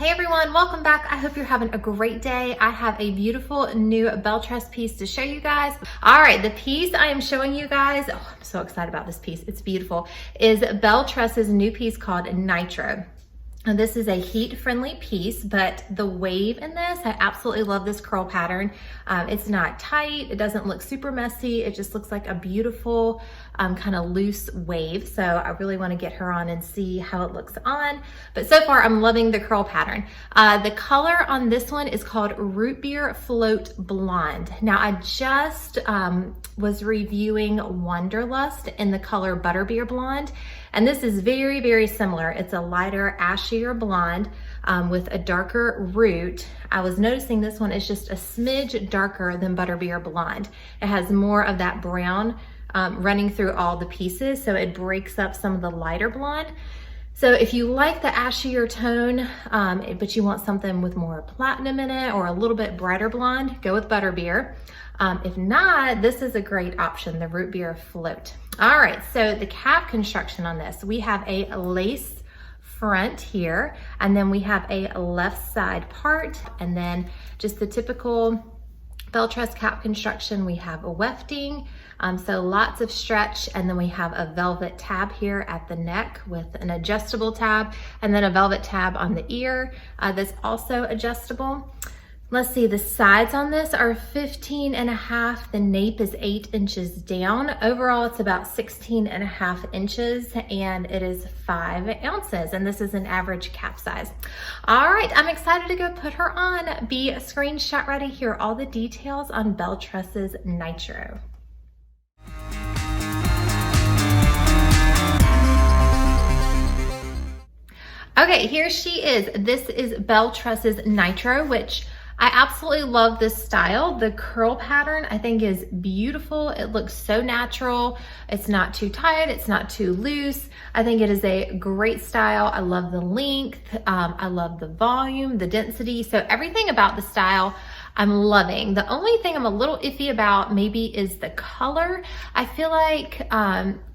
Hey everyone, welcome back. I hope you're having a great day. I have a beautiful new BelleTress piece to show you guys. All right, the piece I am showing you guys, oh, I'm so excited about this piece. It's beautiful, is BelleTress's new piece called Nitro. And this is a heat-friendly piece, but the wave in this, I absolutely love this curl pattern. It's not tight, it doesn't look super messy, it just looks like a beautiful kind of loose wave. So I really wanna get her on and see how it looks on. But so far, I'm loving the curl pattern. The color on this one is called Rootbeer Float Blonde. Now I just was reviewing Wanderlust in the color Butterbeer Blonde. And this is very, very similar. It's a lighter, ashier blonde with a darker root. I was noticing this one is just a smidge darker than Butterbeer Blonde. It has more of that brown running through all the pieces, so it breaks up some of the lighter blonde. So if you like the ashier tone, but you want something with more platinum in it or a little bit brighter blonde, go with Butterbeer. If not, this is a great option, the Rootbeer Float. All right, so the cap construction on this, we have a lace front here, and then we have a left side part, and then just the typical BelleTress cap construction. We have a wefting, so lots of stretch, and then we have a velvet tab here at the neck with an adjustable tab, and then a velvet tab on the ear that's also adjustable. Let's see, the sides on this are 15.5. The nape is 8 inches down. Overall, it's about 16.5 inches, and it is 5 ounces, and this is an average cap size. All right, I'm excited to go put her on. Be screenshot ready. Here are all the details on BelleTress's Nitro. Okay, here she is. This is BelleTress's Nitro, which I absolutely love this style. The curl pattern I think is beautiful. It looks so natural. It's not too tight, it's not too loose. I think it is a great style. I love the length, I love the volume, the density. So everything about the style I'm loving. The only thing I'm a little iffy about maybe is the color. I feel like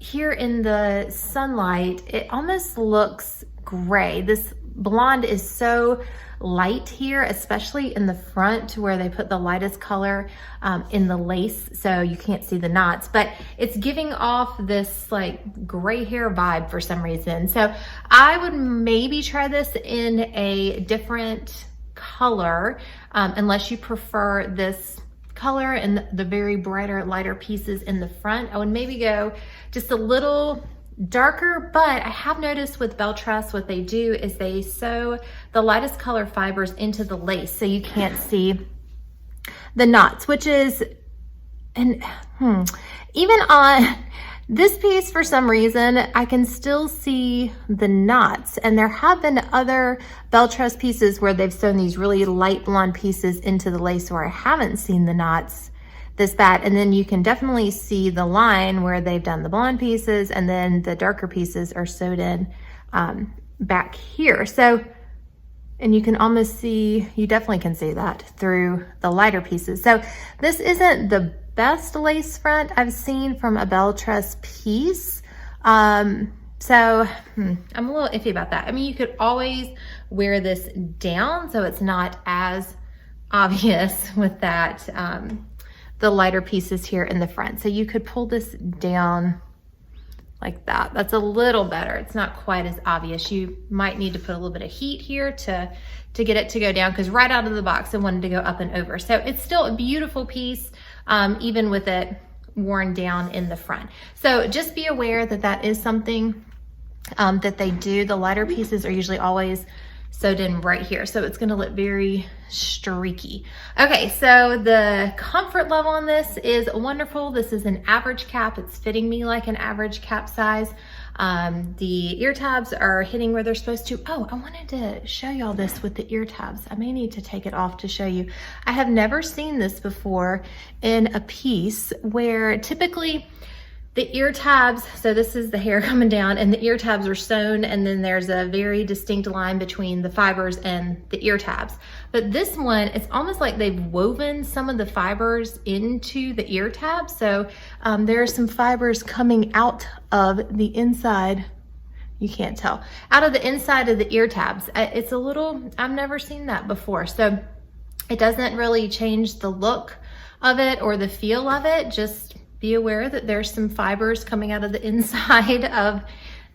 here in the sunlight, it almost looks gray. This blonde is so light here, especially in the front where they put the lightest color in the lace, so you can't see the knots, but it's giving off this like gray hair vibe for some reason. So I would maybe try this in a different color, unless you prefer this color and the very brighter, lighter pieces in the front. I would maybe go just a little darker, but I have noticed with BelleTress, what they do is they sew the lightest color fibers into the lace so you can't see the knots, which is, and even on this piece, for some reason, I can still see the knots. And there have been other BelleTress pieces where they've sewn these really light blonde pieces into the lace where I haven't seen the knots this bad. And then you can definitely see the line where they've done the blonde pieces and then the darker pieces are sewed in back here. So, and you can almost see, you definitely can see that through the lighter pieces. So this isn't the best lace front I've seen from a BelleTress piece. I'm a little iffy about that. I mean, you could always wear this down so it's not as obvious with that, the lighter pieces here in the front. So you could pull this down like that. That's a little better. It's not quite as obvious. You might need to put a little bit of heat here to get it to go down, because right out of the box, I wanted to go up and over. So it's still a beautiful piece, even with it worn down in the front. So just be aware that that is something that they do. The lighter pieces are usually always sewed in right here, so it's going to look very streaky. Okay, so the comfort level on this is wonderful. This is an average cap. It's fitting me like an average cap size. The ear tabs are hitting where they're supposed to. Oh, I wanted to show y'all this with the ear tabs. I may need to take it off to show you. I have never seen this before in a piece where typically the ear tabs, so this is the hair coming down and the ear tabs are sewn, and then there's a very distinct line between the fibers and the ear tabs. But this one, it's almost like they've woven some of the fibers into the ear tabs. So there are some fibers coming out of the inside You can't tell. Out of the inside of the ear tabs. It's a little, I've never seen that before. So it doesn't really change the look of it or the feel of it. Just be aware that there's some fibers coming out of the inside of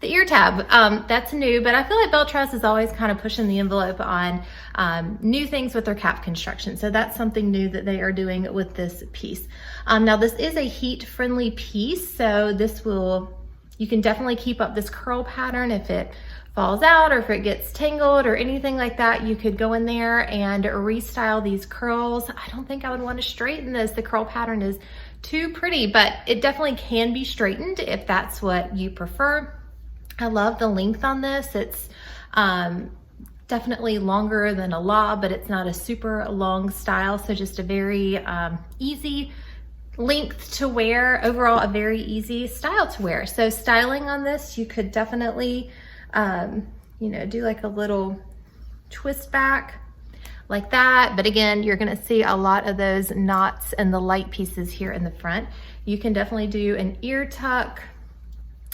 the ear tab. That's new, but I feel like BelleTress is always kind of pushing the envelope on new things with their cap construction. So that's something new that they are doing with this piece. Now this is a heat-friendly piece, so this will, you can definitely keep up this curl pattern. If it falls out or if it gets tangled or anything like that, you could go in there and restyle these curls. I don't think I would want to straighten this. The curl pattern is too pretty, but it definitely can be straightened if that's what you prefer. I love the length on this. It's definitely longer than a lob, but it's not a super long style. So just a very easy length to wear. Overall, a very easy style to wear. So styling on this, you could definitely, you know, do like a little twist back like that. But again, you're gonna see a lot of those knots and the light pieces here in the front. You can definitely do an ear tuck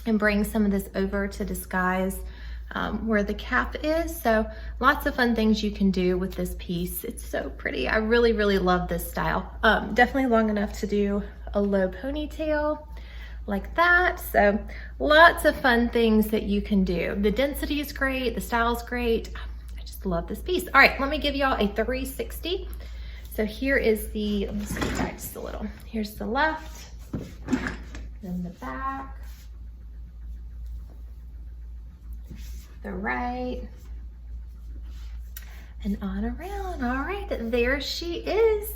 and bring some of this over to disguise where the cap is. So lots of fun things you can do with this piece. It's so pretty. I really, really love this style. Definitely long enough to do a low ponytail like that. So lots of fun things that you can do. The density is great. The style is great. I just love this piece. All right, let me give y'all a 360. So here is the, let me see back just a little. Here's the left, then the back, the right, and on around. All right, there she is.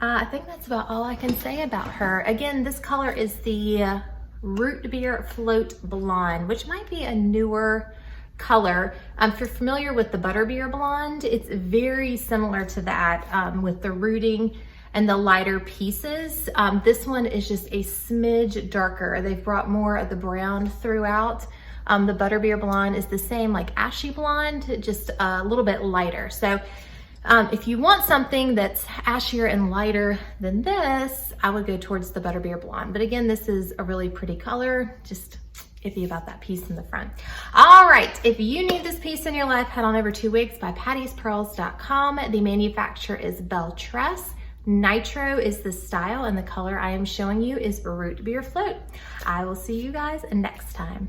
I think that's about all I can say about her. Again, this color is the Rootbeer Float Blonde, which might be a newer color. If you're familiar with the Butterbeer Blonde, it's very similar to that with the rooting and the lighter pieces. This one is just a smidge darker. They've brought more of the brown throughout. The Butterbeer Blonde is the same, like ashy blonde, just a little bit lighter. So if you want something that's ashier and lighter than this, I would go towards the Butterbeer Blonde. But again, this is a really pretty color, just iffy about that piece in the front. All right, if you need this piece in your life, head on over to wigsbypattyspearls.com. The manufacturer is BelleTress. Nitro is the style, and the color I am showing you is Rootbeer Float. I will see you guys next time.